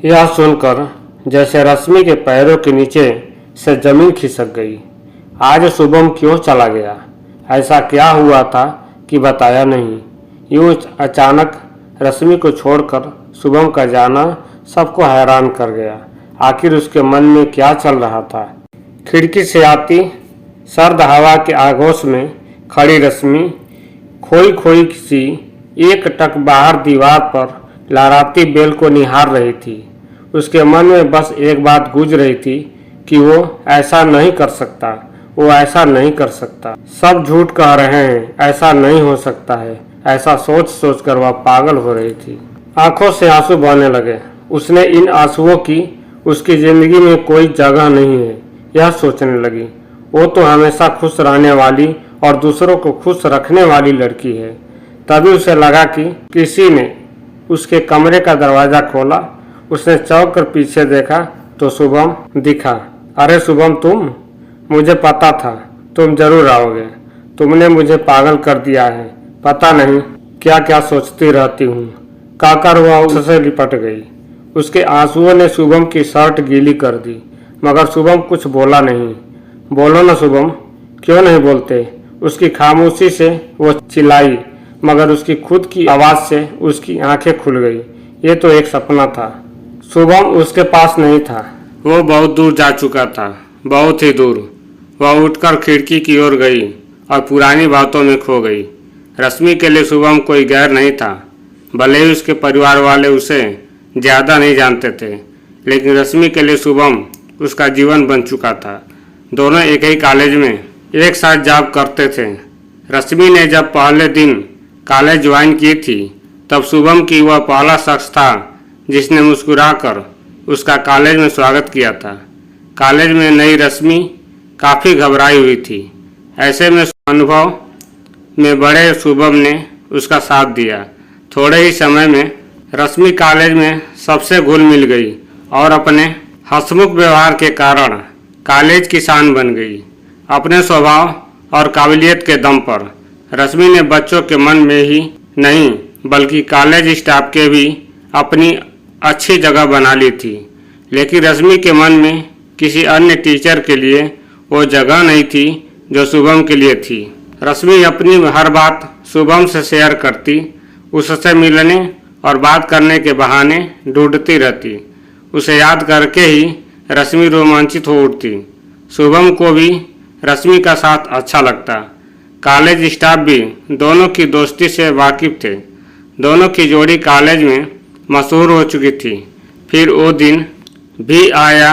यह सुनकर जैसे रश्मि के पैरों के नीचे से जमीन खिसक गई। आज शुभम क्यों चला गया? ऐसा क्या हुआ था कि बताया नहीं? यूं अचानक रश्मि को छोड़कर शुभम का जाना सबको हैरान कर गया। आखिर उसके मन में क्या चल रहा था? खिड़की से आती सर्द हवा के आगोश में खड़ी रश्मि खोई खोई सी एकटक बाहर दीवार पर लहराती बेल को निहार रही थी। उसके मन में बस एक बात गूंज रही थी कि वो ऐसा नहीं कर सकता, वो ऐसा नहीं कर सकता। सब झूठ कह रहे हैं, ऐसा नहीं हो सकता है। ऐसा सोच सोच कर वह पागल हो रही थी। आंखों से आंसू बहने लगे। उसने इन आंसुओं की उसकी जिंदगी में कोई जगह नहीं है, यह सोचने लगी। वो तो हमेशा खुश रहने वाली और दूसरों को खुश रखने वाली लड़की है। तभी उसे लगा कि किसी ने उसके कमरे का दरवाज़ा खोला। उसने चौंक कर पीछे देखा तो शुभम दिखा। अरे शुभम, तुम? मुझे पता था तुम जरूर आओगे। तुमने मुझे पागल कर दिया है। पता नहीं क्या क्या सोचती रहती हूँ। कहकर वह उससे लिपट गई। उसके आंसुओं ने शुभम की शर्ट गीली कर दी, मगर शुभम कुछ बोला नहीं। बोलो ना शुभम, क्यों नहीं बोलते? उसकी खामोशी से वो चिल्लाई, मगर उसकी खुद की आवाज़ से उसकी आंखें खुल गई। ये तो एक सपना था। शुभम उसके पास नहीं था। वो बहुत दूर जा चुका था, बहुत ही दूर। वह उठकर खिड़की की ओर गई और पुरानी बातों में खो गई। रश्मि के लिए शुभम कोई गैर नहीं था। भले ही उसके परिवार वाले उसे ज़्यादा नहीं जानते थे, लेकिन रश्मि के लिए शुभम उसका जीवन बन चुका था। दोनों एक ही कॉलेज में एक साथ जॉब करते थे। रश्मि ने जब पहले दिन कॉलेज ज्वाइन की थी, तब शुभम की वह पहला शख्स था जिसने मुस्कुराकर उसका कॉलेज में स्वागत किया था। कॉलेज में नई रश्मि काफ़ी घबराई हुई थी। ऐसे में अनुभव में बड़े शुभम ने उसका साथ दिया। थोड़े ही समय में रश्मि कॉलेज में सबसे घुल मिल गई और अपने हंसमुख व्यवहार के कारण कॉलेज की शान बन गई। अपने स्वभाव और काबिलियत के दम पर रश्मि ने बच्चों के मन में ही नहीं बल्कि कॉलेज स्टाफ के भी अपनी अच्छी जगह बना ली थी। लेकिन रश्मि के मन में किसी अन्य टीचर के लिए वो जगह नहीं थी जो शुभम के लिए थी। रश्मि अपनी हर बात शुभम से शेयर करती, उससे मिलने और बात करने के बहाने ढूंढती रहती। उसे याद करके ही रश्मि रोमांचित हो उठती। शुभम को भी रश्मि का साथ अच्छा लगता। कॉलेज स्टाफ भी दोनों की दोस्ती से वाकिफ थे। दोनों की जोड़ी कॉलेज में मशहूर हो चुकी थी। फिर वो दिन भी आया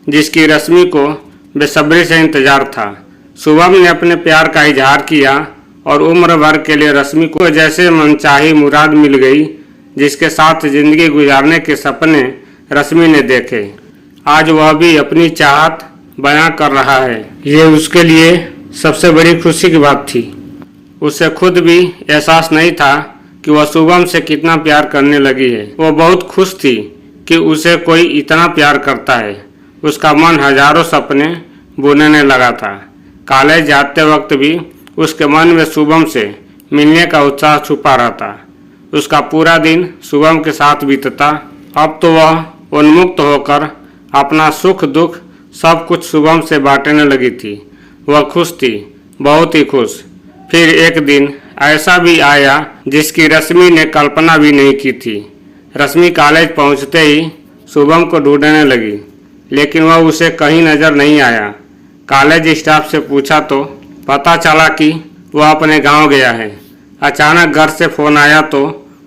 जिसकी रश्मि को बेसब्री से इंतजार था। शुभम ने अपने प्यार का इजहार किया और उम्र भर के लिए रश्मि को जैसे मनचाही मुराद मिल गई। जिसके साथ जिंदगी गुजारने के सपने रश्मि ने देखे, आज वह भी अपनी चाहत बयां कर रहा है। ये उसके लिए सबसे बड़ी खुशी की बात थी। उसे खुद भी एहसास नहीं था कि वह शुभम से कितना प्यार करने लगी है। वह बहुत खुश थी कि उसे कोई इतना प्यार करता है। उसका मन हजारों सपने बुनने लगा था। कॉलेज जाते वक्त भी उसके मन में शुभम से मिलने का उत्साह छुपा रहता। उसका पूरा दिन शुभम के साथ बीतता। अब तो वह उन्मुक्त होकर अपना सुख दुख सब कुछ शुभम से बांटने लगी थी। वह खुश थी, बहुत ही खुश। फिर एक दिन ऐसा भी आया जिसकी रश्मि ने कल्पना भी नहीं की थी। रश्मि कॉलेज पहुंचते ही शुभम को ढूंढने लगी, लेकिन वह उसे कहीं नजर नहीं आया। कॉलेज स्टाफ से पूछा तो पता चला कि वह अपने गांव गया है। अचानक घर से फ़ोन आया तो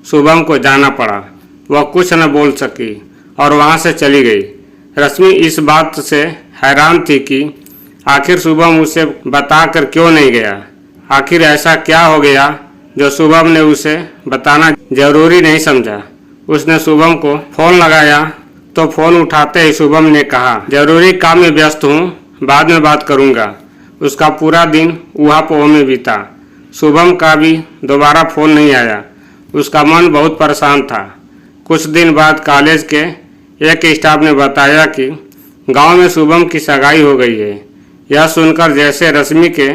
शुभम को जाना पड़ा। वह कुछ न बोल सकी और वहां से चली गई। रश्मि इस बात से हैरान थी कि आखिर शुभम उसे बताकर क्यों नहीं गया। आखिर ऐसा क्या हो गया जो शुभम ने उसे बताना जरूरी नहीं समझा। उसने शुभम को फ़ोन लगाया तो फ़ोन उठाते ही शुभम ने कहा, जरूरी काम में व्यस्त हूँ, बाद में बात करूँगा। उसका पूरा दिन ऊहापोह में बीता। शुभम का भी दोबारा फ़ोन नहीं आया। उसका मन बहुत परेशान था। कुछ दिन बाद कॉलेज के एक स्टाफ ने बताया कि गांव में शुभम की सगाई हो गई है। यह सुनकर जैसे रश्मि के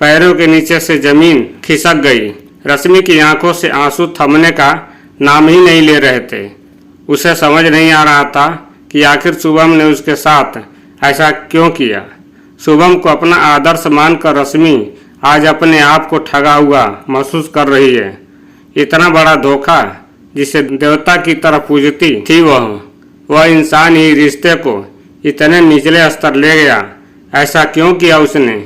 पैरों के नीचे से जमीन खिसक गई। रश्मि की आंखों से आंसू थमने का नाम ही नहीं ले रहे थे। उसे समझ नहीं आ रहा था कि आखिर शुभम ने उसके साथ ऐसा क्यों किया। शुभम को अपना आदर्श मानकर रश्मि आज अपने आप को ठगा हुआ महसूस कर रही है। इतना बड़ा धोखा, जिसे देवता की तरह पूजती थी वह इंसान ही रिश्ते को इतने निचले स्तर ले गया। ऐसा क्यों किया उसने?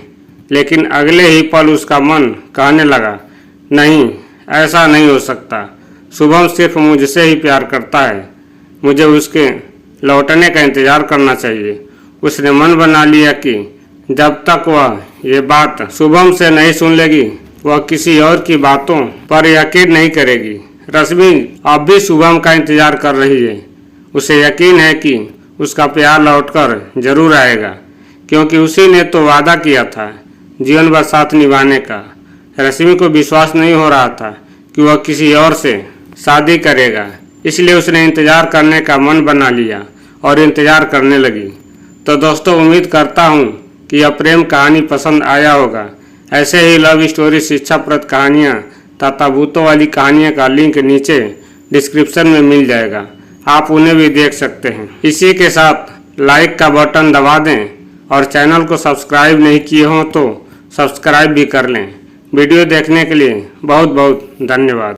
लेकिन अगले ही पल उसका मन कहने लगा, नहीं, ऐसा नहीं हो सकता। शुभम सिर्फ मुझसे ही प्यार करता है, मुझे उसके लौटने का इंतजार करना चाहिए। उसने मन बना लिया कि जब तक वह ये बात शुभम से नहीं सुन लेगी, वह किसी और की बातों पर यकीन नहीं करेगी। रश्मि अब भी शुभम का इंतजार कर रही है। उसे यकीन है कि उसका प्यार लौटकर जरूर आएगा, क्योंकि उसी ने तो वादा किया था जीवन भर साथ निभाने का। रश्मि को विश्वास नहीं हो रहा था कि वह किसी और से शादी करेगा, इसलिए उसने इंतजार करने का मन बना लिया और इंतजार करने लगी। तो दोस्तों, उम्मीद करता हूँ कि यह प्रेम कहानी पसंद आया होगा। ऐसे ही लव स्टोरी, शिक्षाप्रद कहानियाँ तथा भूतों वाली कहानियों का लिंक नीचे डिस्क्रिप्शन में मिल जाएगा, आप उन्हें भी देख सकते हैं। इसी के साथ लाइक का बटन दबा दें और चैनल को सब्सक्राइब नहीं किए हों तो सब्सक्राइब भी कर लें। वीडियो देखने के लिए बहुत बहुत धन्यवाद।